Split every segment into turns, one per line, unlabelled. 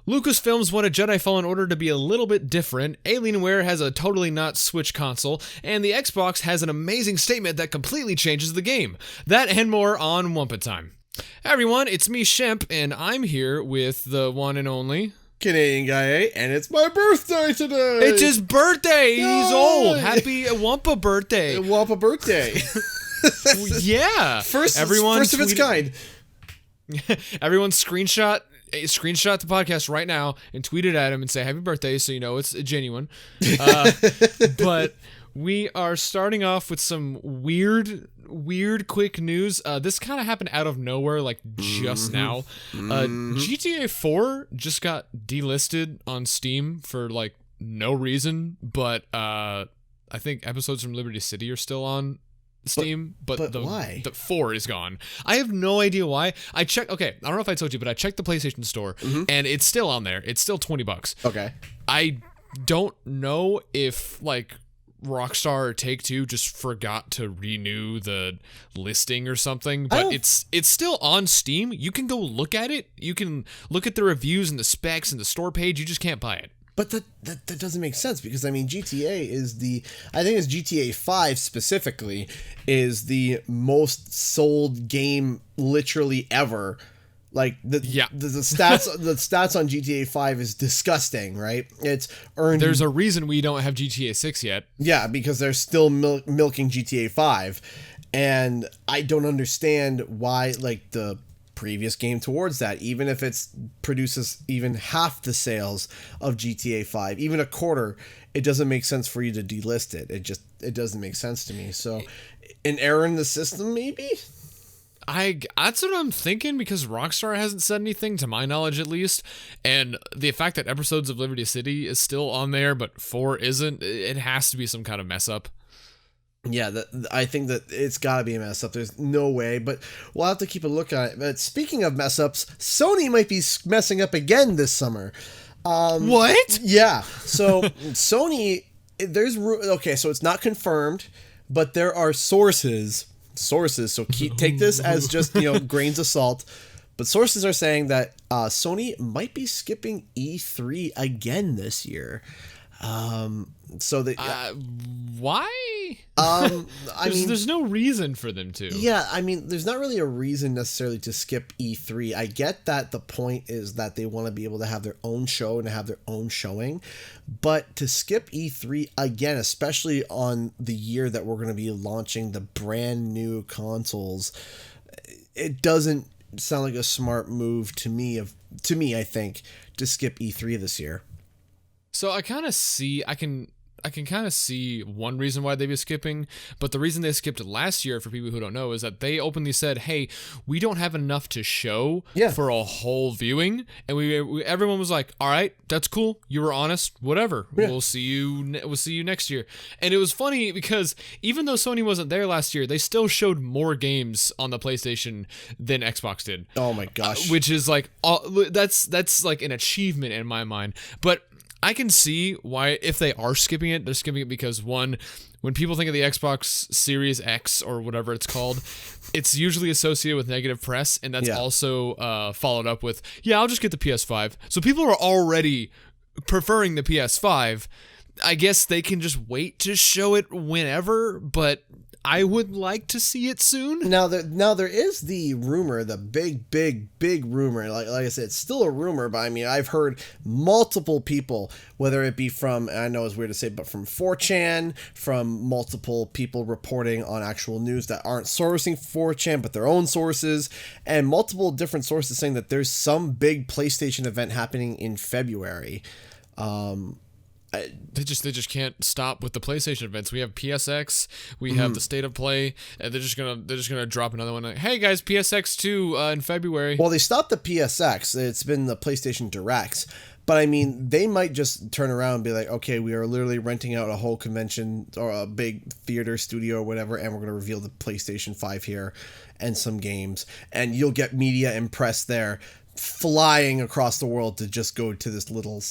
Lucasfilms wanted Jedi Fallen Order to be a little bit different, Alienware has a totally not Switch console, and the Xbox has an amazing statement that completely changes the game. That and more on Wumpa Time. Hey everyone, it's me, Shemp, and I'm here with the one and only...
Canadian Guy 8, and it's my birthday today!
It's his birthday! Yay! He's old! Happy Wumpa birthday!
Wumpa birthday!
Yeah!
First of its kind.
Everyone screenshot the podcast right now and tweet it at him and say happy birthday so you know it's genuine. But we are starting off with some weird quick news. This kind of happened out of nowhere, like just now. GTA 4 just got delisted on Steam for like no reason, but I think episodes from Liberty City are still on Steam, but
why?
The 4 is gone. I have no idea why. I checked. Okay, I don't know if I told you, but I checked the PlayStation Store, and it's still on there. It's still $20.
Okay.
I don't know if like Rockstar or Take-Two just forgot to renew the listing or something, but it's still on Steam. You can go look at it. You can look at the reviews and the specs and the store page. You just can't buy it.
But that doesn't make sense because, I mean, GTA is I think it's GTA 5 specifically, is the most sold game literally ever. Like, the stats on GTA 5 is disgusting, right? It's earned...
There's a reason we don't have GTA 6 yet.
Yeah, because they're still milking GTA 5. And I don't understand why, like, the previous game towards that, even if it produces even half the sales of GTA 5, even a quarter, it doesn't make sense for you to delist it. It doesn't make sense to me. So an error in the system, maybe?
That's what I'm thinking, because Rockstar hasn't said anything, to my knowledge at least, and the fact that episodes of Liberty City is still on there but 4 isn't, it has to be some kind of mess up.
Yeah, I think that it's got to be a mess up. There's no way, but we'll have to keep a look at it. But speaking of mess ups, Sony might be messing up again this summer.
What?
Yeah. So Sony, so it's not confirmed, but there are sources. So take this as just, grains of salt. But sources are saying that Sony might be skipping E3 again this year.
Why? There's no reason for them to.
Yeah, I mean, there's not really a reason necessarily to skip E3. I get that the point is that they want to be able to have their own show and have their own showing, but to skip E3 again, especially on the year that we're going to be launching the brand new consoles, it doesn't sound like a smart move to me, I think, to skip E3 this year.
So I can kind of see one reason why they'd be skipping, but the reason they skipped it last year, for people who don't know, is that they openly said, hey, we don't have enough to show for a whole viewing, and everyone was like, all right, that's cool, you were honest, whatever, we'll see you next year. And it was funny because even though Sony wasn't there last year, they still showed more games on the PlayStation than Xbox did.
Oh my gosh.
Which is like, that's like an achievement in my mind. But I can see why, if they are skipping it, they're skipping it because, one, when people think of the Xbox Series X or whatever it's called, it's usually associated with negative press, and that's also followed up with, I'll just get the PS5. So people are already preferring the PS5. I guess they can just wait to show it whenever, but I would like to see it soon.
Now there is the rumor, the big rumor. Like I said, it's still a rumor, but I mean, I've heard multiple people, whether it be from, I know it's weird to say, but from 4chan, from multiple people reporting on actual news that aren't sourcing 4chan, but their own sources, and multiple different sources saying that there's some big PlayStation event happening in February.
They just can't stop with the PlayStation events. We have PSX, we have the State of Play, and they're just gonna drop another one. Like, hey guys, PSX 2 in February.
Well, they stopped the PSX. It's been the PlayStation Directs. But I mean, they might just turn around and be like, okay, we are literally renting out a whole convention or a big theater studio or whatever, and we're going to reveal the PlayStation 5 here and some games, and you'll get media and press there. flying across the world to just go to this little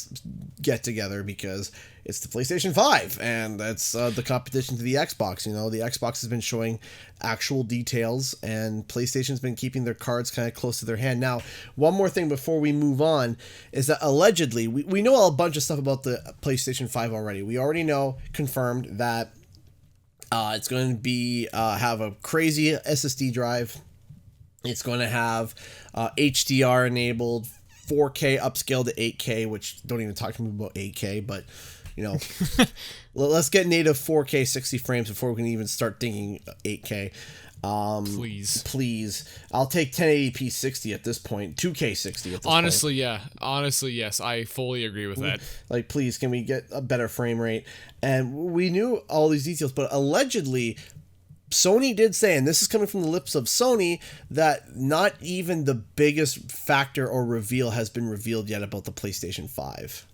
get together because it's the PlayStation 5 and that's the competition to the Xbox. You know, the Xbox has been showing actual details and PlayStation's been keeping their cards kind of close to their hand. Now, one more thing before we move on is that allegedly we know a bunch of stuff about the PlayStation 5 already. We already know, confirmed, that it's going to be have a crazy SSD drive. It's going to have HDR enabled, 4K upscaled to 8K, which don't even talk to me about 8K, but you know, let's get native 4K 60 frames before we can even start thinking 8K. Please. I'll take 1080p 60 at this point, 2K 60 at this
Honestly,
point.
yeah. Honestly, yes. I fully agree with that.
Like, please, can we get a better frame rate? And we knew all these details, but allegedly Sony did say, and this is coming from the lips of Sony, that not even the biggest factor or reveal has been revealed yet about the PlayStation 5.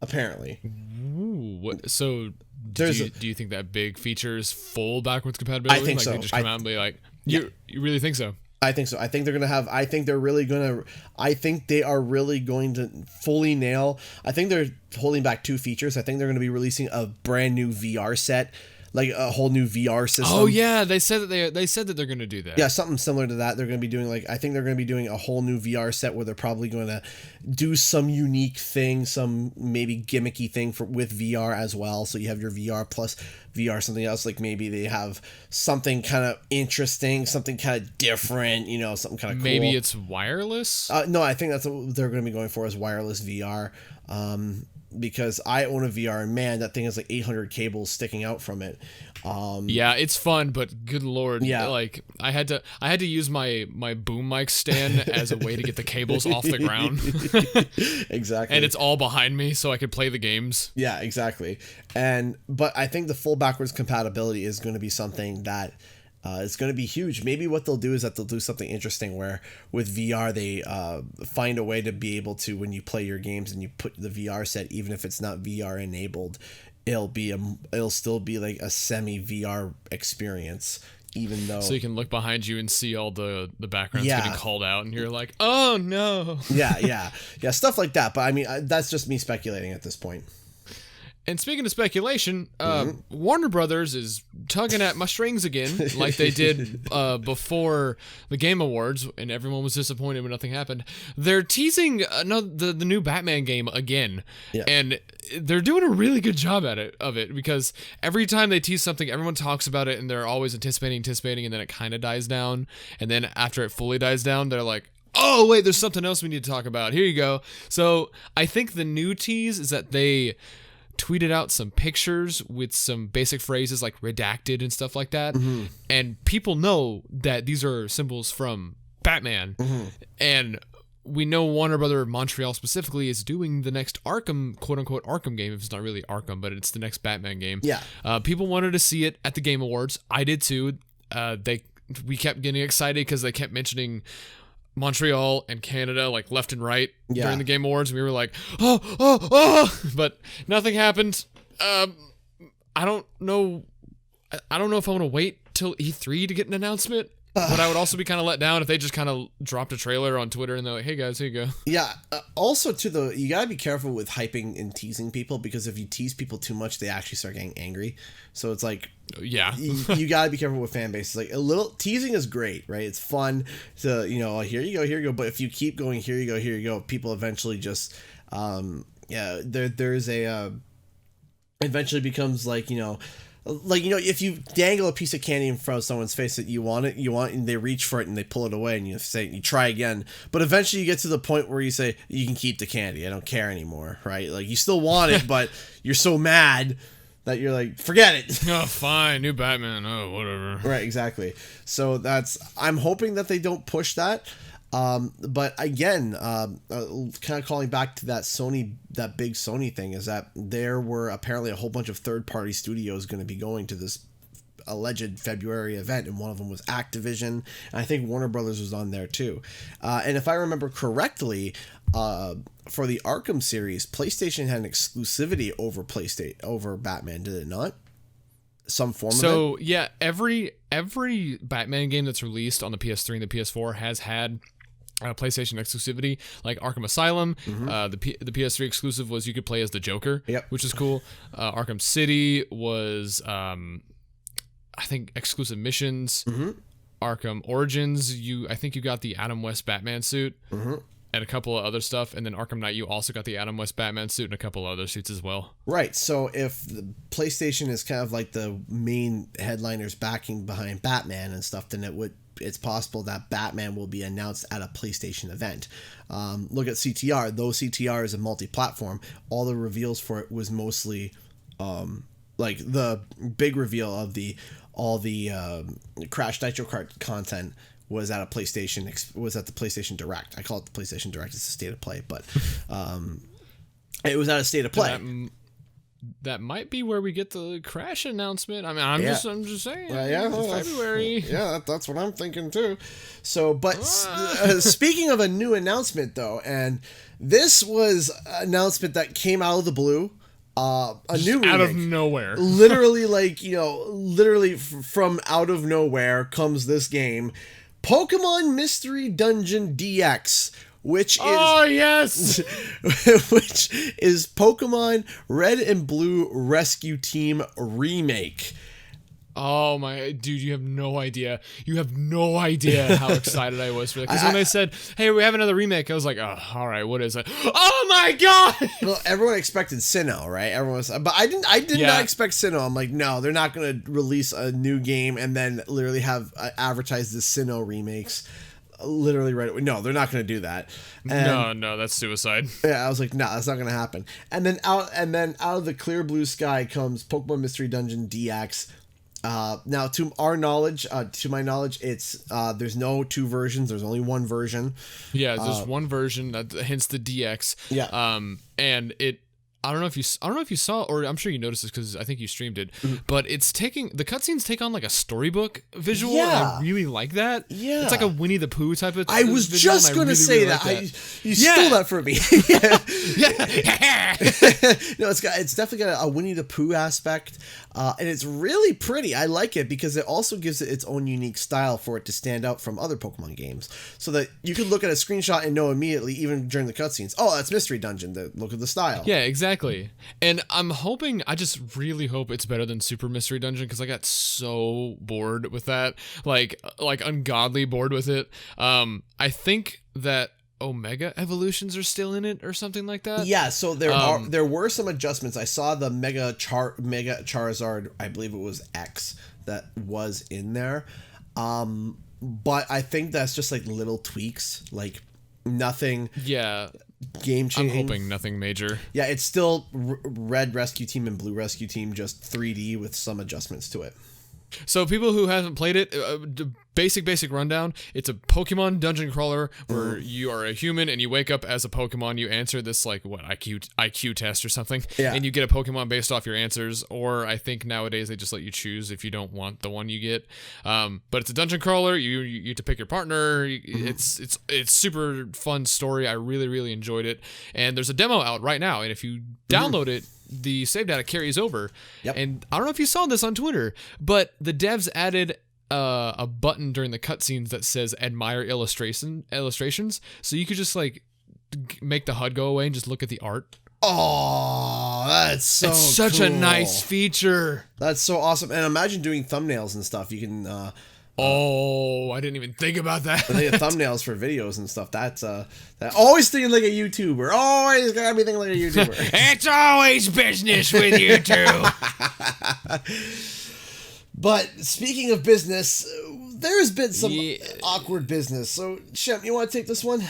Apparently.
Ooh, so do you think that big features full backwards compatibility?
I think
like
so.
They just come out and be like, you really think so?
I think so. I think they're going to have, I think they are really going to fully nail. I think they're holding back 2 features. I think they're going to be releasing a brand new VR set, like a whole new VR system.
Oh yeah, they said that they're going to do that.
Yeah, something similar to that. They're going to be doing I think they're going to be doing a whole new VR set where they're probably going to do some unique thing, some maybe gimmicky thing with VR as well. So you have your VR plus VR something else, like maybe they have something kind of interesting, something kind of different, you know, something kind of cool.
Maybe it's wireless?
No, I think that's what they're going to be going for, is wireless VR. Because I own a VR and man, that thing has like 800 cables sticking out from it.
Yeah, it's fun, but good lord,
yeah.
Like I had to use my boom mic stand as a way to get the cables off the ground.
Exactly.
And it's all behind me so I could play the games.
Yeah, exactly. But I think the full backwards compatibility is going to be something that it's going to be huge. Maybe what they'll do is that they'll do something interesting where with VR they find a way to be able to, when you play your games and you put the VR set, even if it's not VR enabled, it'll still be like a semi VR experience, even though.
So you can look behind you and see all the backgrounds getting called out, and you're like, oh no.
Yeah, stuff like that. But I mean, that's just me speculating at this point.
And speaking of speculation, Warner Brothers is tugging at my strings again, like they did before the Game Awards, and everyone was disappointed when nothing happened. They're teasing the new Batman game again, and they're doing a really good job of it, because every time they tease something, everyone talks about it, and they're always anticipating, and then it kind of dies down, and then after it fully dies down, they're like, oh, wait, there's something else we need to talk about. Here you go. So I think the new tease is that they tweeted out some pictures with some basic phrases like redacted and stuff like that. Mm-hmm. And people know that these are symbols from Batman. Mm-hmm. And we know Warner Brother Montreal specifically is doing the next Arkham, quote unquote, Arkham game. It's not really Arkham, but it's the next Batman game.
Yeah.
People wanted to see it at the Game Awards. I did too. We kept getting excited because they kept mentioning Montreal and Canada like left and right during the Game Awards. We were like, oh, but nothing happened. I don't know if I want to wait till E3 to get an announcement, but I would also be kind of let down if they just kind of dropped a trailer on Twitter and they're like, hey guys, here you go.
Yeah. Also you gotta be careful with hyping and teasing people, because if you tease people too much, they actually start getting angry. So it's like,
yeah,
you gotta be careful with fan bases. Like, a little teasing is great, right? It's fun to, here you go. But if you keep going, here you go, people eventually just, there's a, eventually becomes like, if you dangle a piece of candy in front of someone's face that you want, and they reach for it and they pull it away, and you try again, but eventually you get to the point where you say, you can keep the candy, I don't care anymore, right? Like, you still want it, but you're so mad that you're like, forget it.
Oh, fine, new Batman. Oh, whatever.
Right, exactly. So I'm hoping that they don't push that. But again, kind of calling back to that big Sony thing, is that there were apparently a whole bunch of third-party studios going to be going to this alleged February event, and one of them was Activision, and I think Warner Brothers was on there too. And if I remember correctly, for the Arkham series, PlayStation had an exclusivity over Batman, did it not? Some form of it?
So yeah, every Batman game that's released on the PS3 and the PS4 has had PlayStation exclusivity, like Arkham Asylum. The PS3 exclusive was you could play as the Joker, which is cool. Arkham City was, I think, exclusive missions. Arkham Origins, I think you got the Adam West Batman suit. And a couple of other stuff, and then Arkham Knight, you also got the Adam West Batman suit and a couple of other suits as well.
Right, so if the PlayStation is kind of like the main headliners backing behind Batman and stuff, then it's possible that Batman will be announced at a PlayStation event. Look at CTR. Though CTR is a multi-platform, all the reveals for it was mostly like the big reveal of all the Crash Nitro Kart content was at the PlayStation Direct. I call it the PlayStation Direct. It's a state of play, but it was at a state of play.
That might be where we get the Crash announcement. I mean, I'm just saying. February.
Yeah, that's what I'm thinking too. So, but speaking of a new announcement though, and this was an announcement that came out of the blue. A new remake.
Out of nowhere.
literally from out of nowhere comes this game, Pokemon Mystery Dungeon DX, which is which is Pokemon Red and Blue Rescue Team remake.
Oh my dude, you have no idea. You have no idea how excited I was for that. Because when they said, "Hey, we have another remake," I was like, "Oh, all right, what is it?" Oh my god!
Well, everyone expected Sinnoh, right? But I did not expect Sinnoh. I'm like, no, they're not going to release a new game and then literally have advertise the Sinnoh remakes. Literally right away. No, they're not going to do that. And,
no, that's suicide.
Yeah, I was like, no, that's not going to happen. And then out of the clear blue sky comes Pokemon Mystery Dungeon DX. Now, to my knowledge, it's there's no two versions. There's only one version.
Yeah, there's one version. Hence the DX.
Yeah.
And it. I don't know if you saw, or I'm sure you noticed this because I think you streamed it. But the cutscenes take on like a storybook visual.
Yeah.
And I really like that.
Yeah.
It's like a Winnie the Pooh type of.
I was just gonna say that. You stole that from me. No, it's definitely got a Winnie the Pooh aspect, and it's really pretty. I like it because it also gives it its own unique style for it to stand out from other Pokemon games, so that you can look at a screenshot and know immediately, even during the cutscenes, oh, that's Mystery Dungeon. Look at the style.
Yeah, exactly. And I just really hope it's better than Super Mystery Dungeon because I got so bored with that, like ungodly bored with it. I think that Omega evolutions are still in it or something like that.
Yeah, so there were some adjustments. I saw the Mega Charizard, I believe it was X, that was in there. But I think that's just like little tweaks, like nothing.
Yeah.
Game changing.
I'm hoping nothing major.
Yeah, it's still Red Rescue Team and Blue Rescue Team, just 3D with some adjustments to it.
So people who haven't played it, basic rundown. It's a Pokemon dungeon crawler where you are a human and you wake up as a Pokemon. You answer this IQ test or something, and you get a Pokemon based off your answers. Or I think nowadays they just let you choose if you don't want the one you get. But it's a dungeon crawler. You get to pick your partner. It's super fun story. I really enjoyed it. And there's a demo out right now. And if you download it, the save data carries over. And I don't know if you saw this on Twitter, but the devs added a button during the cutscenes that says admire illustrations, so you could just like make the HUD go away and just look at the art.
Oh, it's
such a nice feature.
That's so awesome. And imagine doing thumbnails and stuff. You can
I didn't even think about that.
They have thumbnails for videos and stuff. That's always thinking like a YouTuber. Always gotta be thinking like a YouTuber.
It's always business with you two.
But speaking of business, there's been some awkward business. So, Shem, you want to take this one?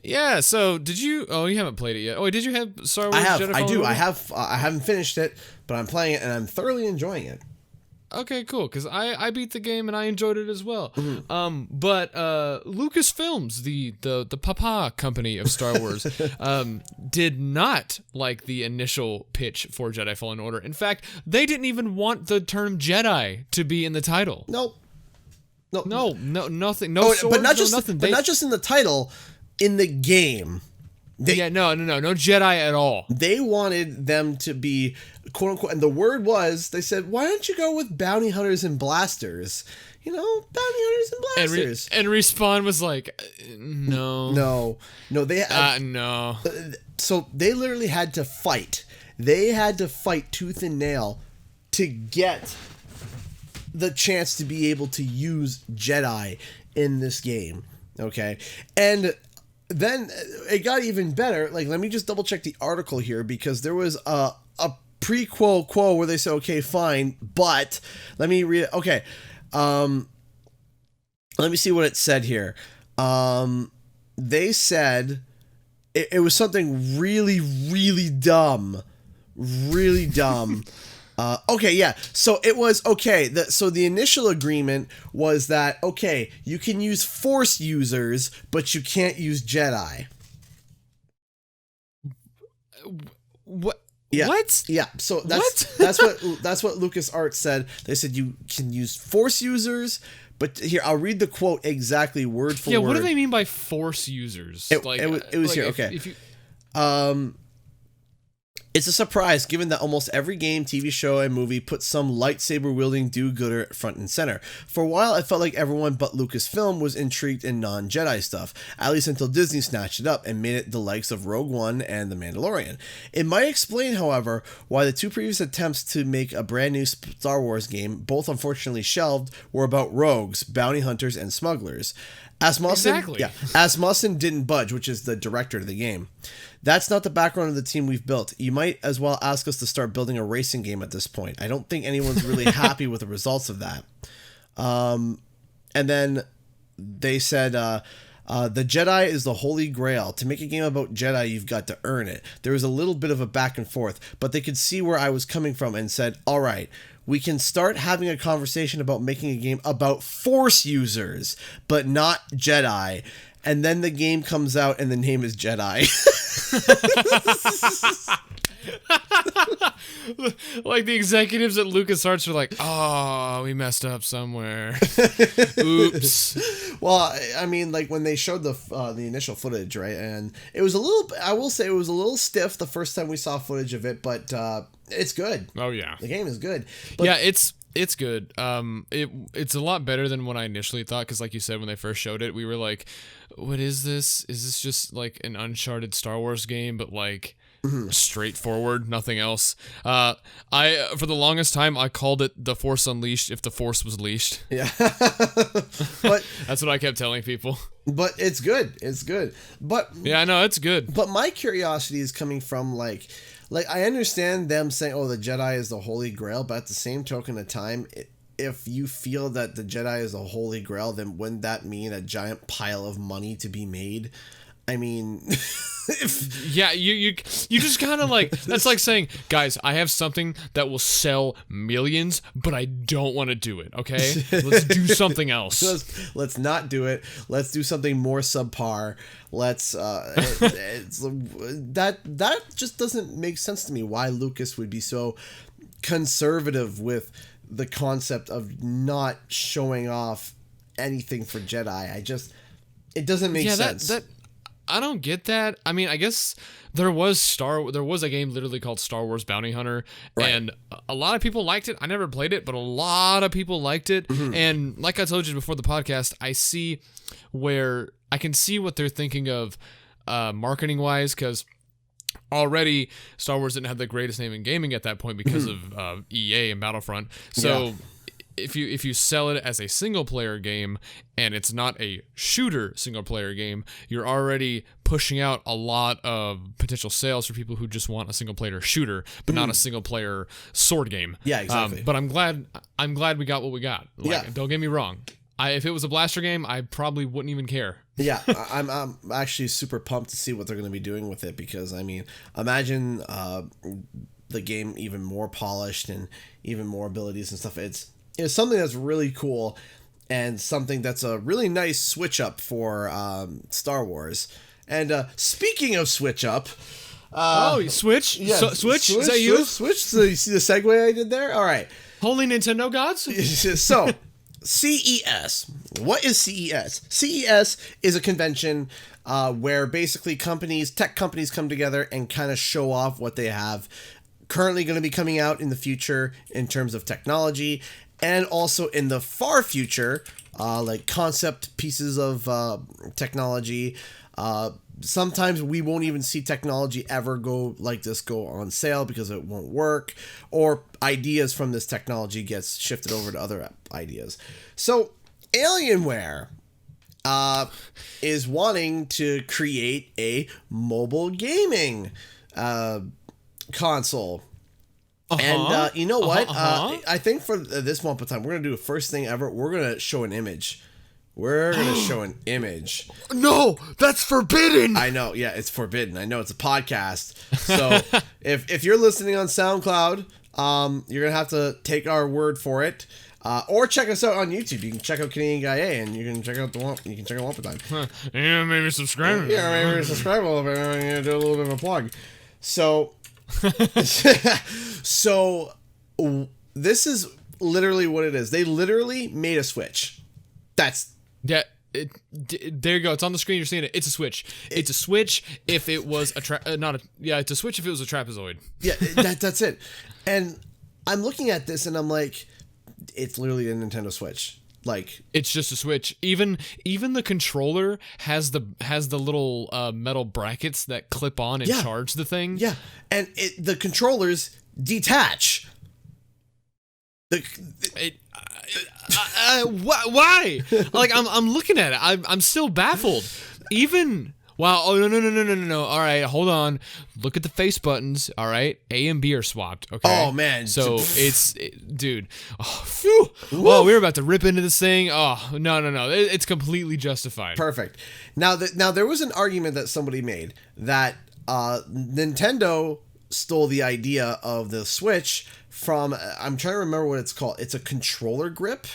Yeah. So, did you? Oh, you haven't played it yet. Oh, did you have Star Wars?
I do. I haven't finished it, but I'm playing it and I'm thoroughly enjoying it.
Okay, cool. Because I beat the game and I enjoyed it as well. But Lucasfilms, the Papa company of Star Wars, did not like the initial pitch for Jedi Fallen Order. In fact, they didn't even want the term Jedi to be in the title.
Nope.
No, nothing. No swords,
but not just
nothing.
But not just in the title, in the game.
No Jedi at all.
They wanted them to be quote unquote, and the word was, they said, why don't you go with bounty hunters and blasters? You know, bounty hunters and blasters.
And Respawn was like, no.
No, they
no.
So they literally had to fight. They had to fight tooth and nail to get the chance to be able to use Jedi in this game. Okay. And then it got even better. Like, let me just double check the article here, because there was a pre-quo where they said, okay, fine, but let me read it. Okay. Let me see what it said here. They said it was something really, really dumb. Really dumb. Okay, yeah. So it was, okay, so the initial agreement was that, okay, you can use Force users, but you can't use Jedi.
What?
Yeah.
What?
Yeah. So that's what LucasArts said. They said you can use Force users, but here, I'll read the quote exactly word for word.
Yeah, what do they mean by Force users?
It was here. Okay.
If you...
It's a surprise given that almost every game, TV show, and movie puts some lightsaber-wielding do-gooder front and center. For a while, it felt like everyone but Lucasfilm was intrigued in non-Jedi stuff, at least until Disney snatched it up and made it the likes of Rogue One and The Mandalorian. It might explain, however, why the two previous attempts to make a brand new Star Wars game, both unfortunately shelved, were about rogues, bounty hunters, and smugglers. Asmussen didn't budge, which is the director of the game. That's not the background of the team we've built. You might as well ask us to start building a racing game at this point. I don't think anyone's really happy with the results of that. And then they said, the Jedi is the holy grail. To make a game about Jedi, you've got to earn it. There was a little bit of a back and forth, but they could see where I was coming from and said, all right, we can start having a conversation about making a game about Force users, but not Jedi. And then the game comes out and the name is Jedi.
Like the executives at LucasArts are like, oh, we messed up somewhere. Oops.
Well, I mean, like when they showed the initial footage, right? And it was I will say it was a little stiff the first time we saw footage of it, but it's good.
Oh, yeah.
The game is good. But
yeah, it's good. It's a lot better than what I initially thought, because like you said, when they first showed it, we were like, what is this? Is this just like an Uncharted Star Wars game, but like straightforward, nothing else? For the longest time, I called it The Force Unleashed if the Force was leashed.
Yeah. But
that's what I kept telling people.
But it's good. It's good. But
yeah, I know it's good.
But my curiosity is coming from like I understand them saying, oh, the Jedi is the Holy Grail, but at the same token of time, if you feel that the Jedi is the Holy Grail, then wouldn't that mean a giant pile of money to be made? I mean,
yeah, you just kind of like, that's like saying, guys, I have something that will sell millions, but I don't want to do it. Okay, let's do something else.
Let's not do it. Let's do something more subpar. Let's that just doesn't make sense to me. Why Lucas would be so conservative with the concept of not showing off anything for Jedi. It doesn't make sense.
I don't get that. I mean, I guess there was a game literally called Star Wars Bounty Hunter, right, and a lot of people liked it. I never played it, but a lot of people liked it. Mm-hmm. And like I told you before the podcast, I can see what they're thinking of marketing wise, because already Star Wars didn't have the greatest name in gaming at that point because of EA and Battlefront. So if you sell it as a single player game and it's not a shooter single player game, you're already pushing out a lot of potential sales for people who just want a single player shooter, but not a single player sword game.
Yeah, exactly.
But I'm glad we got what we got. Don't get me wrong. If it was a blaster game, I probably wouldn't even care.
Yeah, I'm actually super pumped to see what they're going to be doing with it, because I mean, imagine the game even more polished and even more abilities and stuff. It's something that's really cool and something that's a really nice switch up for Star Wars. And speaking of switch up,
Switch?
Yeah,
Switch? Is that you?
Switch? So you see the segue I did there? All right.
Holy Nintendo gods?
So, CES. What is CES? CES is a convention where basically tech companies come together and kind of show off what they have currently going to be coming out in the future in terms of technology, and also in the far future, like concept pieces of technology. Sometimes we won't even see technology ever go on sale because it won't work, or ideas from this technology gets shifted over to other ideas. So Alienware is wanting to create a mobile gaming console. And you know what? I think for this Wumpa Time, we're going to do the first thing ever. We're going to show an image. We're going to show an image.
No, that's forbidden.
I know. Yeah, it's forbidden. I know it's a podcast. So if you're listening on SoundCloud, you're going to have to take our word for it. Or check us out on YouTube. You can check out Canadian Guy A, and you can check out Wumpa Time.
Yeah, maybe subscribe.
Yeah, maybe subscribe a little bit. I'm going to do a little bit of a plug. So, this is literally what it is. They literally made a Switch.
Yeah, there you go. It's on the screen. You're seeing it. It's a Switch. It's a Switch if it was it's a Switch if it was a trapezoid.
Yeah, that's it. And I'm looking at this and I'm like, it's literally a Nintendo Switch. Like,
it's just a Switch. Even the controller has the little metal brackets that clip on and charge the thing.
Yeah, and the controllers detach.
Why? Like, I'm looking at it. I'm still baffled. Even wow. Oh no. All right, hold on. Look at the face buttons. All right, A and B are swapped. Okay.
Oh man.
So dude. Oh, phew. Oh, we were about to rip into this thing. Oh no. It's completely justified.
Perfect. Now there was an argument that somebody made that Nintendo stole the idea of the Switch from, I'm trying to remember what it's called. It's a controller grip.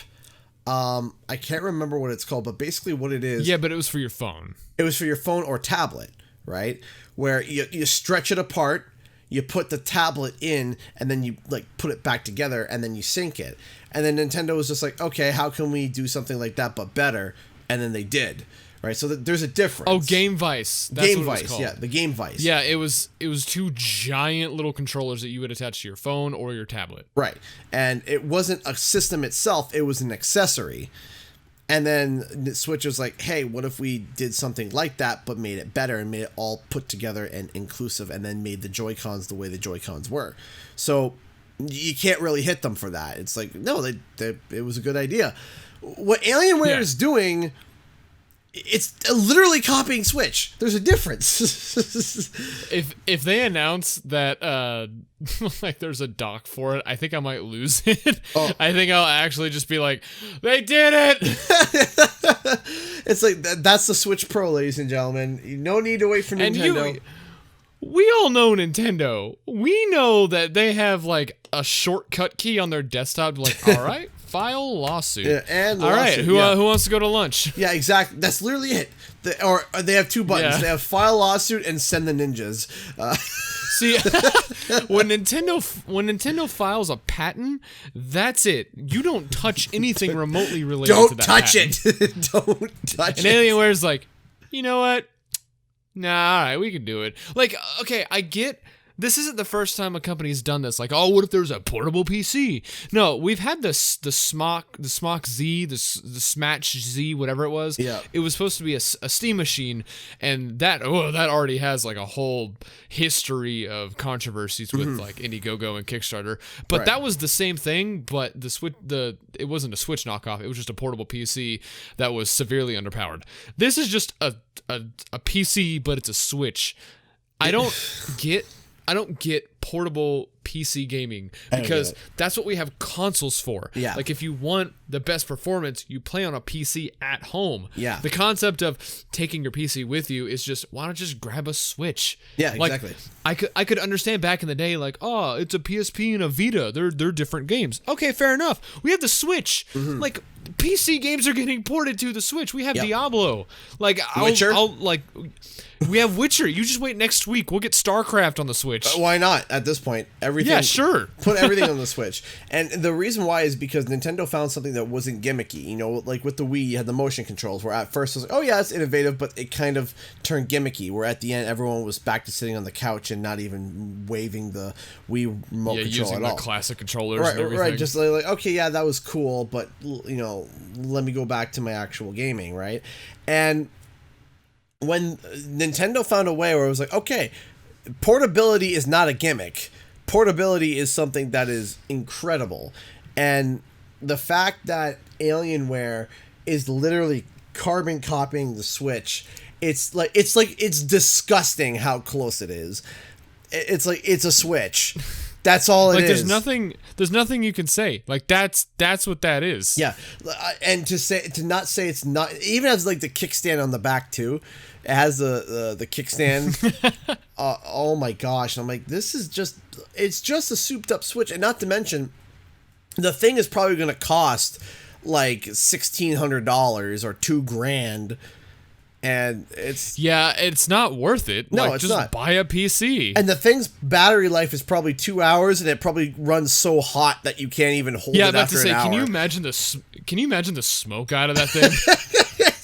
I can't remember what it's called, but basically what it is.
Yeah, but it was for your phone.
It was for your phone or tablet, right? Where you stretch it apart, you put the tablet in, and then you like put it back together, and then you sync it. And then Nintendo was just like, okay, how can we do something like that but better? And then they did. Right, so there's a difference.
Oh, Game Vice. That's
Game
what
Vice,
it was called.
yeah, the Game Vice.
Yeah, it was two giant little controllers that you would attach to your phone or your tablet.
Right, and it wasn't a system itself; it was an accessory. And then the Switch was like, "Hey, what if we did something like that, but made it better and made it all put together and inclusive, and then made the Joy-Cons the way the Joy-Cons were?" So you can't really hit them for that. It's like, no, it was a good idea. What Alienware is doing. It's literally copying Switch. There's a difference.
If they announce that like there's a dock for it, I think I might lose it. Oh. I think I'll actually just be like, they did it.
It's like that's the Switch Pro, ladies and gentlemen. No need to wait for Nintendo.
We all know Nintendo. We know that they have like a shortcut key on their desktop. Like, all right. File lawsuit. Yeah, and all right, who wants to go to lunch?
Yeah, exactly. That's literally it. They have two buttons. Yeah. They have file lawsuit and send the ninjas.
See, when Nintendo files a patent, that's it. You don't touch anything remotely related to that patent.
Don't touch it.
And Alienware's like, you know what? Nah, all right, we can do it. Like, okay, I get. This isn't the first time a company's done this. Like, oh, what if there's a portable PC? No, we've had the Smock Z, the Smatch Z, whatever it was.
Yeah.
It was supposed to be a Steam machine, and that already has like a whole history of controversies with like Indiegogo and Kickstarter. But that was the same thing. But it wasn't a Switch knockoff. It was just a portable PC that was severely underpowered. This is just a PC, but it's a Switch. I don't get portable PC gaming because that's what we have consoles for.
Yeah.
Like, if you want the best performance, you play on a PC at home.
Yeah.
The concept of taking your PC with you is just, why not just grab a Switch?
Yeah,
like,
exactly.
I could understand back in the day, like, oh, it's a PSP and a Vita. They're different games. Okay, fair enough. We have the Switch. Like, PC games are getting ported to the Switch. We have
Yep.
Diablo. Like,
Witcher?
We have Witcher. You just wait next week. We'll get StarCraft on the Switch.
Why not? At this point, everything.
Yeah, sure.
Put everything on the Switch. And the reason why is because Nintendo found something that wasn't gimmicky. You know, like with the Wii, you had the motion controls, where at first it was like, oh yeah, it's innovative, but it kind of turned gimmicky, where at the end, everyone was back to sitting on the couch and not even waving the Wii remote control
using
at
the
all.
Classic controllers
Right,
and everything.
right. Just like, okay, yeah, that was cool, but, you know, let me go back to my actual gaming, right? And when Nintendo found a way where it was like, okay, portability is not a gimmick. Portability is something that is incredible. And the fact that Alienware is literally carbon copying the Switch, it's disgusting how close it is. It's like, it's a Switch. That's all it is.
There's nothing you can say. Like, that's what that is.
Yeah. And to not say it's not, even as like the kickstand on the back too. It has the kickstand. Oh my gosh. I'm like, it's just a souped up Switch. And not to mention, the thing is probably going to cost like $1,600 or $2,000. And it's not worth it.
No,
like,
it's just not. Buy a PC.
And the thing's battery life is probably 2 hours, and it probably runs so hot that you can't even hold it after an hour.
Can you imagine the smoke out of that thing?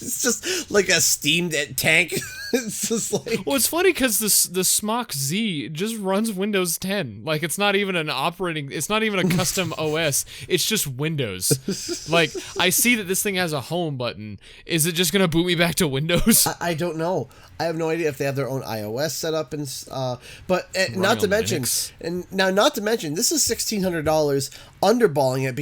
It's just like a steamed tank. It's just like...
Well, it's funny because the Smock Z just runs Windows 10. Like, it's not even it's not even a custom OS. It's just Windows. Like, I see that this thing has a home button. Is it just going to boot me back to Windows?
I don't know. I have no idea if they have their own iOS set up. But not to mention, this is $1,600 underballing it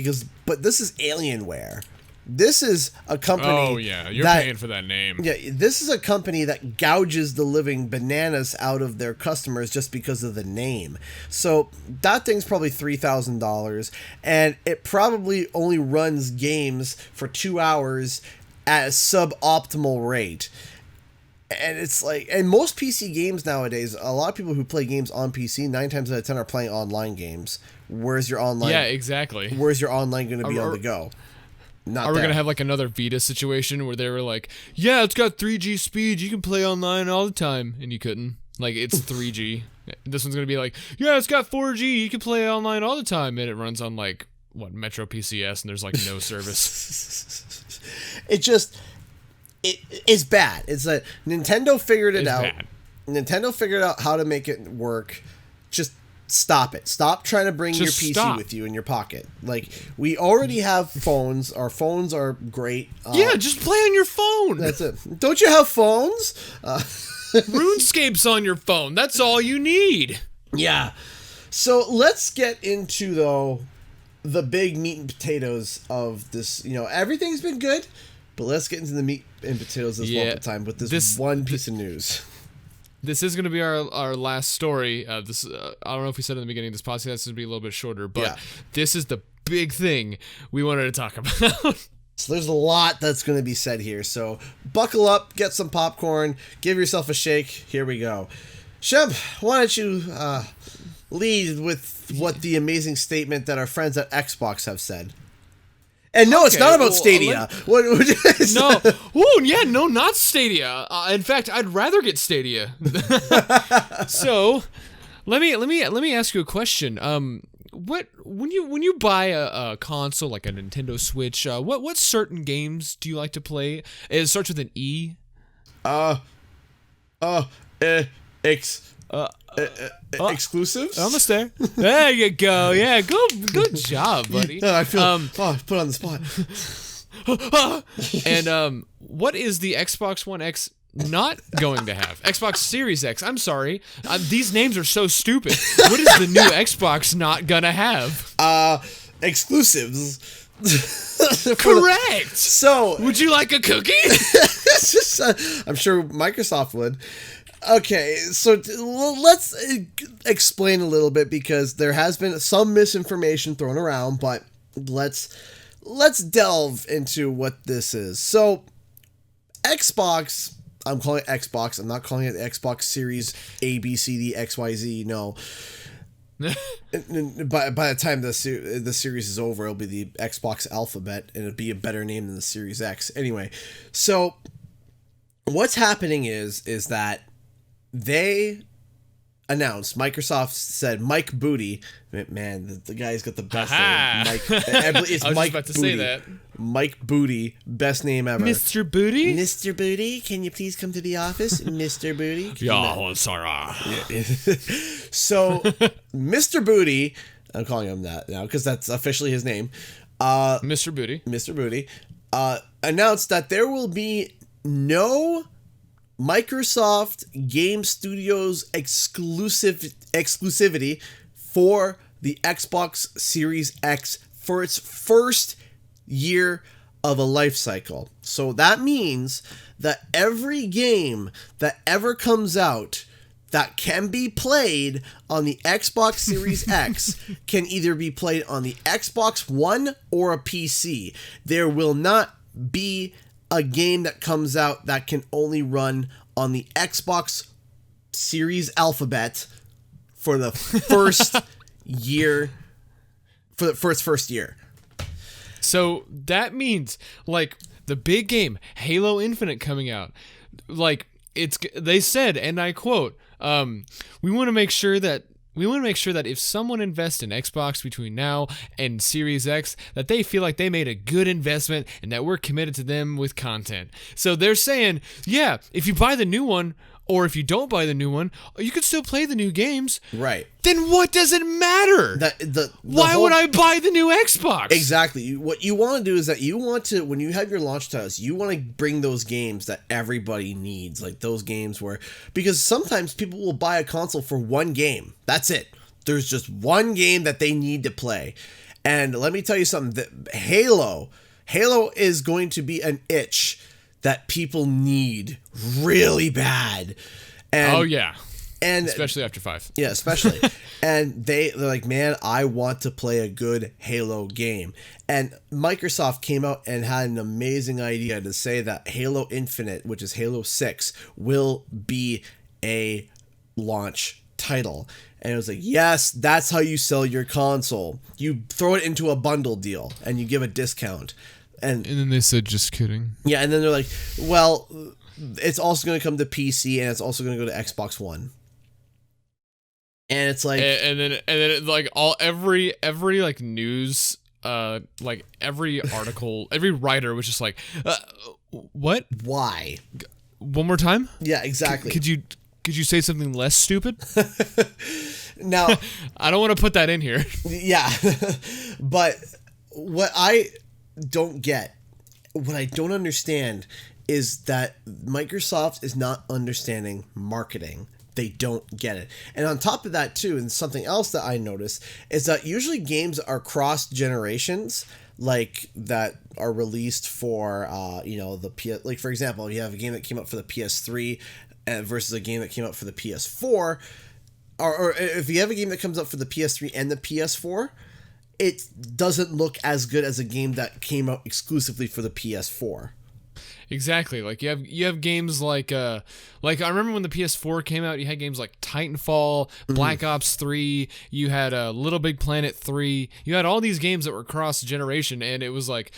but this is Alienware. This is a company.
Oh yeah, you're paying for that name.
Yeah, this is a company that gouges the living bananas out of their customers just because of the name. So that thing's probably $3,000, and it probably only runs games for 2 hours at a suboptimal rate. And it's like, and most PC games nowadays, a lot of people who play games on PC, 9 times out of 10 are playing online games. Where's your online?
Yeah, exactly.
Where's your online going to be on the go?
Are we going to have like another Vita situation where they were like, yeah, it's got 3G speed, you can play online all the time, and you couldn't? Like, it's 3G. This one's going to be like, yeah, it's got 4G, you can play online all the time, and it runs on like, Metro PCS, and there's like no service.
It's bad. It's that Nintendo figured it out. Bad. Nintendo figured out how to make it work. Just stop it. Stop trying to bring your PC with you in your pocket. Like, we already have phones. Our phones are great.
Yeah, just play on your phone.
That's it. Don't you have phones?
RuneScape's on your phone. That's all you need.
Yeah. So let's get into, though, the big meat and potatoes of this. You know, everything's been good, but let's get into the meat and potatoes this Wumpa Time with this one piece of news.
This is going to be our last story. I don't know if we said in the beginning, this podcast is going to be a little bit shorter, but this is the big thing we wanted to talk about.
So there's a lot that's going to be said here. So buckle up, get some popcorn, give yourself a shake. Here we go. Shemp, why don't you lead with what the amazing statement that our friends at Xbox have said? And no, it's not about Stadia.
Not Stadia. In fact, I'd rather get Stadia. So, let me ask you a question. When you buy a console like a Nintendo Switch, what certain games do you like to play? It starts with an E.
Exclusives?
Almost there. There you go. Yeah, good job, buddy.
I feel put on the spot.
And what is the Xbox One X not going to have? Xbox Series X. I'm sorry. These names are so stupid. What is the new Xbox not gonna have?
Exclusives.
Correct.
So,
would you like a cookie?
I'm sure Microsoft would. Okay, so let's explain a little bit, because there has been some misinformation thrown around, but let's delve into what this is. So, Xbox, I'm calling it Xbox. I'm not calling it the Xbox Series A, B, C, D, X, Y, Z. No. And by the time the series is over, it'll be the Xbox Alphabet, and it'll be a better name than the Series X. Anyway, so what's happening is that they announced, Microsoft said Mike Booty, man, the guy's got the best name. Mike, it's
I was
Mike
just about to
Booty.
say that.
Mike Booty, best name ever.
Mr. Booty?
Mr. Booty, can you please come to the office? Mr. Booty?
Yeah, sorry.
So, Mr. Booty, I'm calling him that now because that's officially his name.
Mr. Booty.
Mr. Booty announced that there will be no Microsoft Game Studios exclusivity for the Xbox Series X for its first year of a life cycle. So that means that every game that ever comes out that can be played on the Xbox Series X can either be played on the Xbox One or a PC. There will not be a game that comes out that can only run on the Xbox Series Alphabet for the first year, for its first year.
So that means, like, the big game, Halo Infinite, coming out, like, they said, and I quote, we want to make sure that if someone invests in Xbox between now and Series X, that they feel like they made a good investment and that we're committed to them with content. So they're saying, yeah, if you buy the new one, or if you don't buy the new one, you can still play the new games.
Right.
Then what does it matter? Why would I buy the new Xbox?
Exactly. What you want to do is that you want to, when you have your launch titles, you want to bring those games that everybody needs. Like those games where, because sometimes people will buy a console for one game. That's it. There's just one game that they need to play. And let me tell you something, that Halo is going to be an itch that people need really bad. And,
oh yeah.
And
especially after 5.
Yeah, especially. And they're like, man, I want to play a good Halo game. And Microsoft came out and had an amazing idea to say that Halo Infinite, which is Halo 6, will be a launch title. And it was like, yes, that's how you sell your console. You throw it into a bundle deal and you give a discount. And
then they said, just kidding.
Yeah, and then they're like, well, it's also going to come to PC and it's also going to go to Xbox One. And it's like,
and then like every like news, like every article, every writer was just like, what?
Why?
One more time?
Yeah, exactly.
Could you say something less stupid?
Now,
I don't want to put that in here.
Yeah, but what I don't understand is that Microsoft is not understanding marketing. They don't get it. And on top of that too, and something else that I noticed is that usually games are cross generations, like that are released for like for example, you have a game that came out for the PS3 versus a game that came out for the PS4, or if you have a game that comes out for the PS3 and the PS4, it doesn't look as good as a game that came out exclusively for the PS4.
Exactly. Like you have games like I remember when the PS4 came out, you had games like Titanfall, Black Ops 3, you had Little Big Planet 3. You had all these games that were cross generation, and it was like,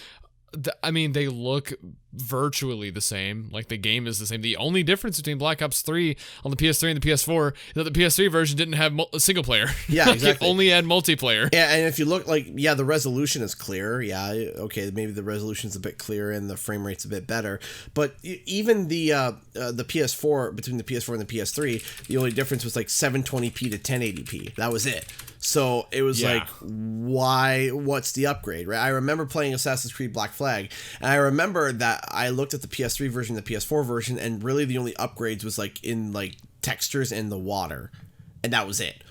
I mean, they look virtually the same. Like the game is the same. The only difference between Black Ops 3 on the PS3 and the PS4 is that the PS3 version didn't have a single player.
Yeah,
like
exactly.
It only had multiplayer.
Yeah, and if you look, like, yeah, the resolution is clear. Yeah, okay, maybe the resolution's a bit clearer and the frame rate's a bit better. But even the PS4, between the PS4 and the PS3, the only difference was like 720p to 1080p. That was it. So it was like, what's the upgrade, right? I remember playing Assassin's Creed Black Flag, and I remember that I looked at the PS3 version, the PS4 version, and really the only upgrades was like in like textures and the water, and that was it.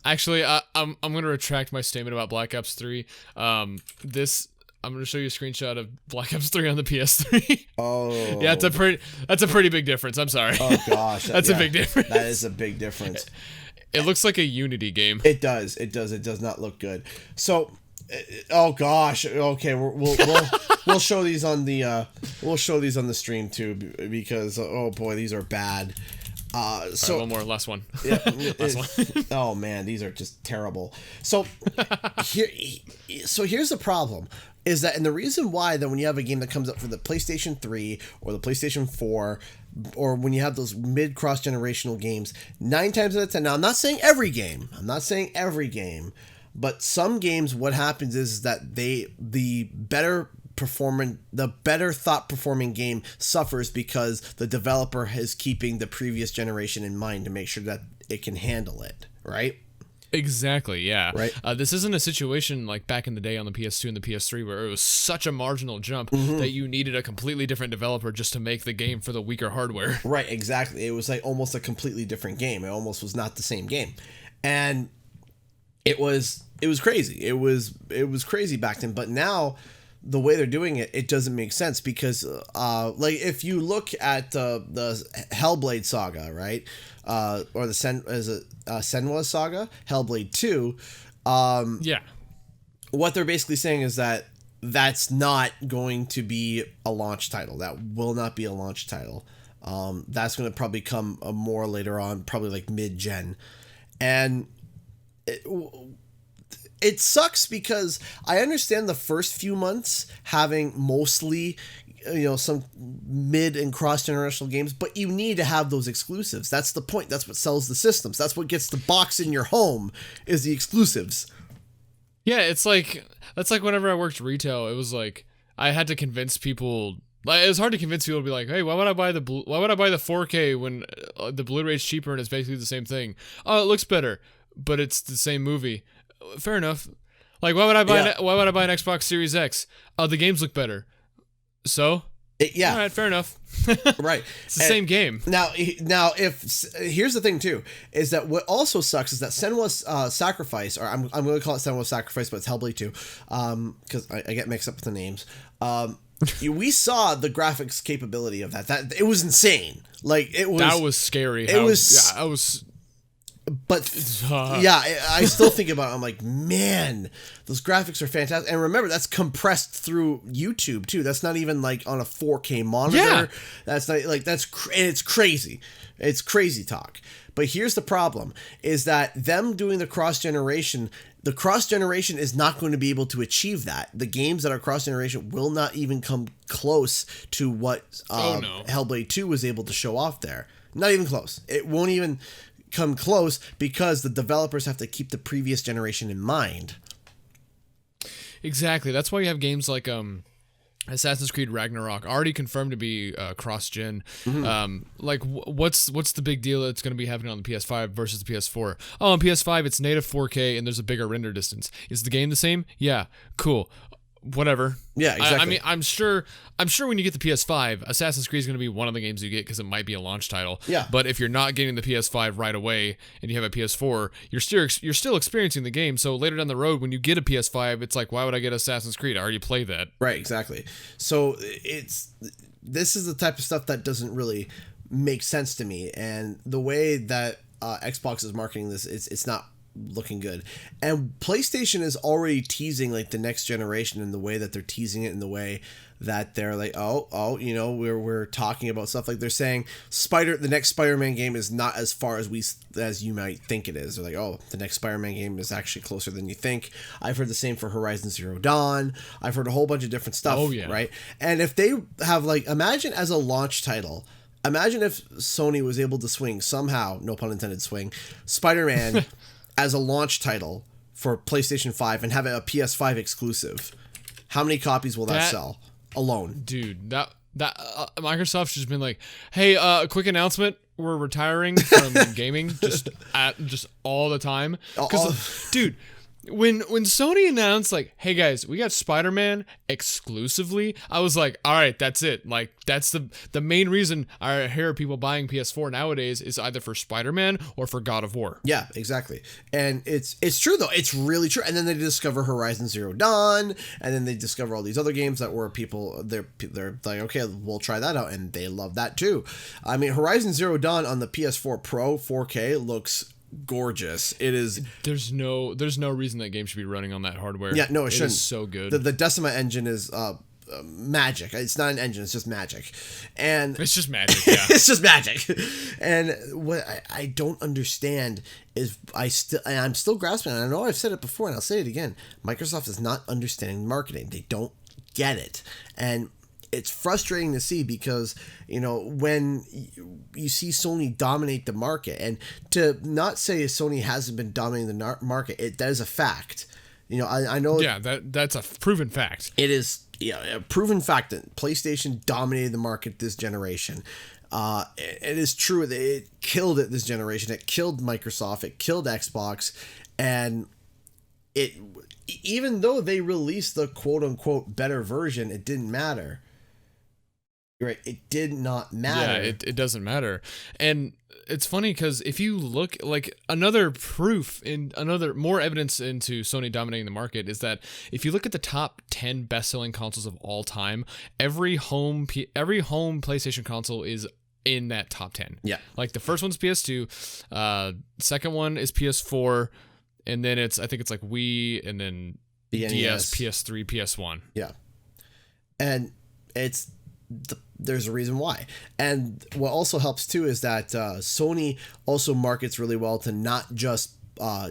Actually, I'm going to retract my statement about Black Ops 3. I'm going to show you a screenshot of Black Ops 3 on the PS3.
Oh.
Yeah, that's a pretty big difference. I'm sorry.
Oh gosh.
That's a big difference.
That is a big difference.
It looks like a Unity game.
It does. It does not look good. So, oh gosh. Okay, we'll show these on the stream too, because oh boy, these are bad.
So one more, last one.
Yeah,
Last one.
Oh man, these are just terrible. So here's the problem. Is that, and the reason why that when you have a game that comes up for the PlayStation 3 or the PlayStation 4, or when you have those mid cross-generational games, 9 times out of 10, now I'm not saying every game, but some games, what happens is that the better thought performing game suffers because the developer is keeping the previous generation in mind to make sure that it can handle it, right?
Exactly, yeah.
Right.
This isn't a situation like back in the day on the PS2 and the PS3 where it was such a marginal jump that you needed a completely different developer just to make the game for the weaker hardware.
Right, exactly. It was like almost a completely different game. It almost was not the same game. And it was crazy. It was crazy back then, but now the way they're doing it, it doesn't make sense because like if you look at the Hellblade saga, right? Or the Senua saga, Hellblade 2.
Yeah.
What they're basically saying is that that's not going to be a launch title. That will not be a launch title. That's going to probably come more later on, probably like mid-gen. And it sucks because I understand the first few months having mostly, some mid and cross-generational games, but you need to have those exclusives. That's the point. That's what sells the systems. That's what gets the box in your home is the exclusives.
Yeah, that's like whenever I worked retail, it was like I had to convince people. Like, it was hard to convince people to be like, "Hey, why would I buy the 4K when the Blu-ray's cheaper and it's basically the same thing? Oh, it looks better, but it's the same movie." Fair enough. Like, why would I buy an Xbox Series X? The games look better. So?
Yeah.
All right, fair enough.
Right.
It's the same game.
Now, here's the thing too, is that what also sucks is that Senua's Sacrifice, or I'm going to call it Senua's Sacrifice, but it's Hellblade 2, because I get mixed up with the names. We saw the graphics capability of that. That it was insane. Like
that was scary.
But yeah, I still think about it. I'm like, man, those graphics are fantastic. And remember, that's compressed through YouTube too. That's not even like on a 4K monitor.
Yeah.
That's not like and it's crazy. It's crazy talk. But here's the problem: is that them doing the cross generation is not going to be able to achieve that. The games that are cross generation will not even come close to what Hellblade 2 was able to show off there. Not even close. It won't even come close because the developers have to keep the previous generation in mind.
Exactly. That's why you have games like Assassin's Creed Ragnarok already confirmed to be cross-gen. Like, what's the big deal that's going to be happening on the PS5 versus the PS4? Oh, on PS5 it's native 4K and there's a bigger render distance. Is the game the same? Yeah, cool. Whatever.
Yeah, exactly.
I mean, I'm sure when you get the PS5, Assassin's Creed is going to be one of the games you get because it might be a launch title.
Yeah.
But if you're not getting the PS5 right away and you have a PS4, you're still experiencing the game. So later down the road, when you get a PS5, it's like, why would I get Assassin's Creed? I already played that.
Right. Exactly. So this is the type of stuff that doesn't really make sense to me, and the way that Xbox is marketing this, it's not looking good. And PlayStation is already teasing like the next generation in the way that they're teasing it, in the way that they're like, we're talking about stuff like they're saying the next Spider-Man game is not as far as you might think it is. They're like, oh, the next Spider-Man game is actually closer than you think. I've heard the same for Horizon Zero Dawn. I've heard a whole bunch of different stuff.
Oh, yeah.
Right. And if they have imagine as a launch title, imagine if Sony was able to swing somehow, no pun intended, Spider-Man as a launch title for PlayStation 5 and have it a PS5 exclusive. How many copies will that sell alone?
Dude, that Microsoft's just been like, hey, quick announcement, we're retiring from gaming just all the time. Because, dude, when Sony announced like, hey guys, we got Spider-Man exclusively, I was like, all right, that's it. Like, that's the main reason I hear people buying PS4 nowadays is either for Spider-Man or for God of War.
Yeah, exactly. And it's true though. It's really true. And then they discover Horizon Zero Dawn, and then they discover all these other games that were they're like, okay, we'll try that out, and they love that too. I mean, Horizon Zero Dawn on the PS4 Pro 4K looks gorgeous. It is. There's no
reason that game should be running on that hardware.
Yeah, no, it shouldn't.
Is so good.
The Decima engine is magic. It's not an engine. It's just magic, and
it's just magic. Yeah,
it's just magic. And what I don't understand is I'm still grasping. And I know I've said it before, and I'll say it again. Microsoft is not understanding marketing. They don't get it, and it's frustrating to see because, when you see Sony dominate the market, and to not say Sony hasn't been dominating the market, that is a fact. I know.
Yeah, that's a proven fact.
It is a proven fact that PlayStation dominated the market this generation. It is true that it killed it this generation. It killed Microsoft. It killed Xbox, and even though they released the quote unquote better version, it didn't matter. Right, it did not matter.
Yeah, it doesn't matter. And it's funny because if you look, like, another proof in more evidence into Sony dominating the market is that if you look at the top 10 best-selling consoles of all time, every home PlayStation console is in that top 10.
Yeah.
Like, the first one's PS2, second one is PS4, and then I think it's like Wii, and then
the
DS,
NES.
PS3, PS1.
Yeah. And there's a reason why. And what also helps too is that Sony also markets really well to not just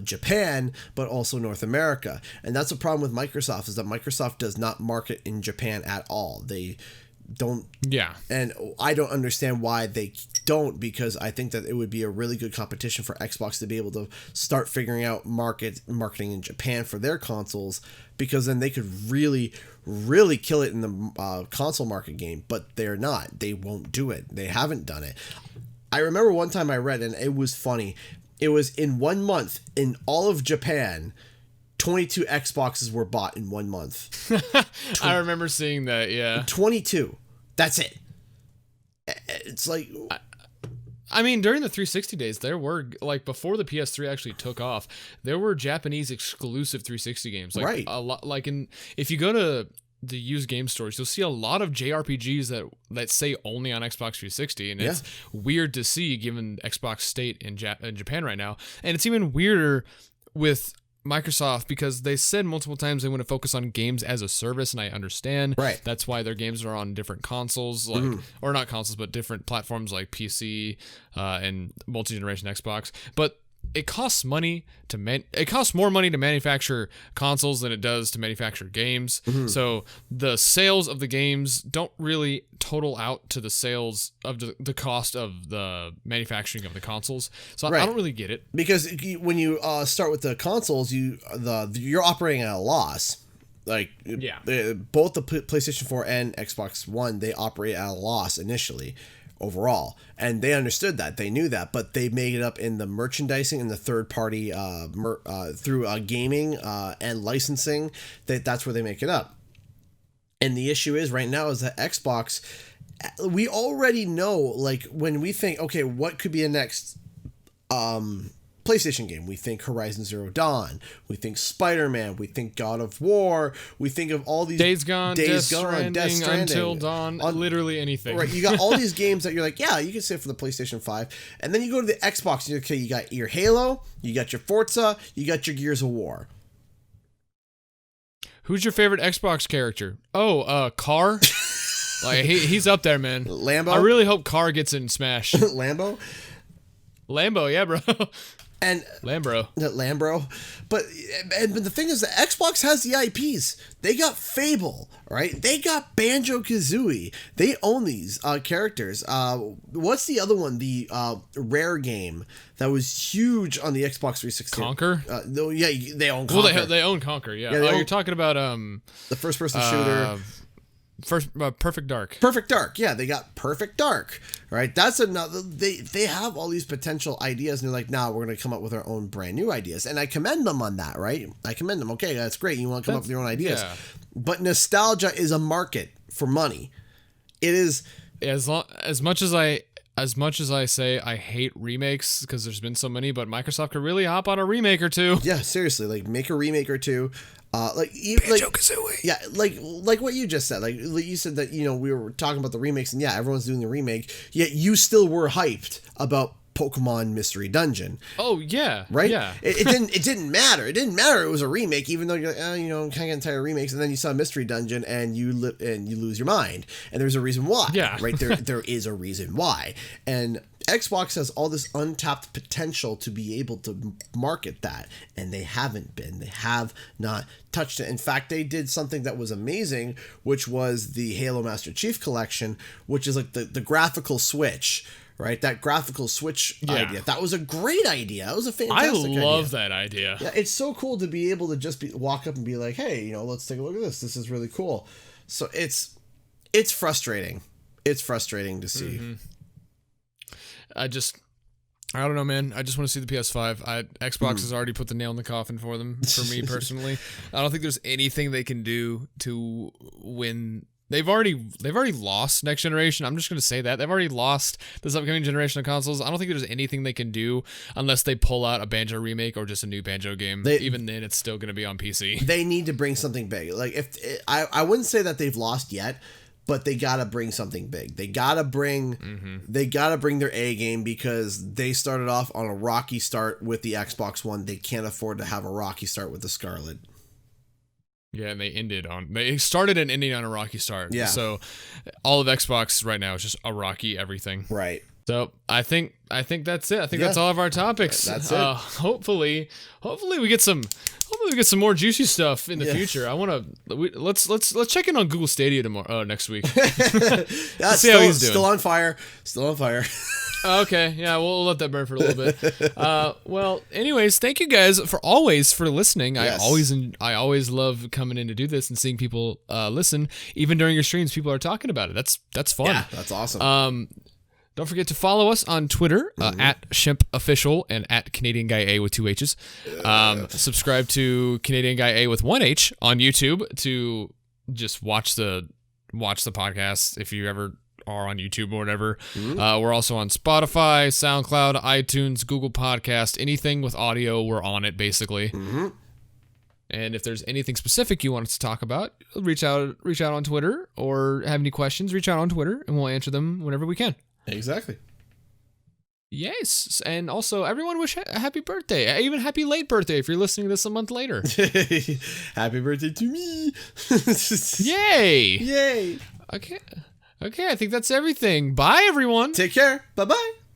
Japan, but also North America. And that's a problem with Microsoft, is that Microsoft does not market in Japan at all. They don't. Yeah. And I don't understand why they don't, because I think that it would be a really good competition for Xbox to be able to start figuring out marketing in Japan for their consoles, because then they could really kill it in the console market game. But they're not. They won't do it. They haven't done it. I remember one time I read, and it was funny. It was in 1 month in all of Japan, 22 Xboxes were bought in 1 month.
I remember seeing that, yeah.
22. That's it. It's like...
I mean, during the 360 days, there were, like, before the PS3 actually took off, there were Japanese exclusive 360 games. Like,
right.
A lot, like, if you go to the used game stores, you'll see a lot of JRPGs that say only on Xbox 360, and it's weird to see given Xbox state in Japan right now. And it's even weirder with Microsoft, because they said multiple times they want to focus on games as a service, and I understand.
Right.
That's why their games are on different consoles, like or not consoles, but different platforms like PC and multi-generation Xbox. But it costs money it costs more money to manufacture consoles than it does to manufacture games. So the sales of the games don't really total out to the sales of the cost of the manufacturing of the consoles. So I don't really get it,
because when you start with the consoles, you're operating at a loss. Like, both the PlayStation 4 and Xbox One, they operate at a loss initially overall, and they understood that. They knew that, but they made it up in the merchandising and the third party through gaming and licensing. That's where they make it up. And the issue is right now is that Xbox, we already know, like, when we think, okay, what could be a next PlayStation game, we think Horizon Zero Dawn, we think Spider-Man, we think God of War, we think of all these
Days Gone, Death Stranding, Until Dawn, literally anything.
Right, you got all these games that you're like, yeah, you can say for the PlayStation 5, and then you go to the Xbox, and you got your Halo, you got your Forza, you got your Gears of War.
Who's your favorite Xbox character? Carr. Like, he's up there, man.
Lambo.
I really hope Carr gets in Smash.
Lambo,
yeah, bro.
And
Lambro.
But the thing is that Xbox has the IPs. They got Fable, right? They got Banjo-Kazooie. They own these characters. What's the other one? The Rare game that was huge on the Xbox 360.
Conquer?
They own Conquer.
Well, they own Conquer, yeah. You're talking about
the first-person shooter.
Perfect Dark.
Perfect Dark, yeah, they got Perfect Dark, right? That's another. They have all these potential ideas, and they're like, nah, we're gonna come up with our own brand new ideas, and I commend them on that, right? I commend them. Okay, that's great. You want to come up with your own ideas, but nostalgia is a market for money. It is
as much as I say I hate remakes because there's been so many, but Microsoft could really hop on a remake or two.
Yeah, seriously, like make a remake or two.
Banjo-Kazooie.
Yeah, like what you just said. Like you said that, we were talking about the remakes, and everyone's doing the remake, yet you still were hyped about Pokemon Mystery Dungeon.
Oh yeah,
right.
Yeah,
it didn't matter. It didn't matter. It was a remake, even though you're like, I'm kind of getting tired of remakes. And then you saw Mystery Dungeon, and you lose your mind. And there's a reason why.
Yeah,
right there. There is a reason why. And Xbox has all this untapped potential to be able to market that, and they haven't been. They have not touched it. In fact, they did something that was amazing, which was the Halo Master Chief Collection, which is like the graphical switch, right? That graphical switch idea. That was a great idea. That was a fantastic idea.
I love that idea.
Yeah, it's so cool to be able to just walk up and be like, hey, let's take a look at this. This is really cool. So it's frustrating. It's frustrating to see.
Mm-hmm. I don't know, man. I just want to see the PS5. Xbox has already put the nail in the coffin for them, for me personally. I don't think there's anything they can do to win. They've already lost next generation. I'm just going to say that. They've already lost this upcoming generation of consoles. I don't think there's anything they can do unless they pull out a Banjo remake or just a new Banjo game. Even then, it's still going to be on PC.
They need to bring something big. Like, I wouldn't say that they've lost yet, but they gotta bring something big. They gotta bring their A game, because they started off on a rocky start with the Xbox One. They can't afford to have a rocky start with the Scarlet.
Yeah, and they started and ended on a rocky start.
Yeah.
So all of Xbox right now is just a rocky everything.
Right.
So I think that's it. I think that's all of our topics.
That's it.
Hopefully we get some more juicy stuff in the future. I want to let's check in on Google Stadia next week.
That's
see how he's doing.
Still on fire.
Okay, yeah, we'll let that burn for a little bit. Well, anyways, thank you guys for listening.
Yes.
I always love coming in to do this and seeing people listen. Even during your streams, people are talking about it. That's fun.
Yeah, that's awesome.
Don't forget to follow us on Twitter, at ShimpOfficial and at Canadian Guy A with 2 H's. Subscribe to Canadian Guy A with 1 H on YouTube to just watch the podcast if you ever are on YouTube or whatever. We're also on Spotify, SoundCloud, iTunes, Google Podcast, anything with audio, we're on it basically. And if there's anything specific you want us to talk about, reach out on Twitter, or have any questions, reach out on Twitter and we'll answer them whenever we can.
Exactly.
Yes, and also everyone wish a happy birthday, even happy late birthday if you're listening to this a month later.
Happy birthday to me.
Yay!
Yay.
Okay, I think that's everything. Bye, everyone.
Take care. Bye-bye.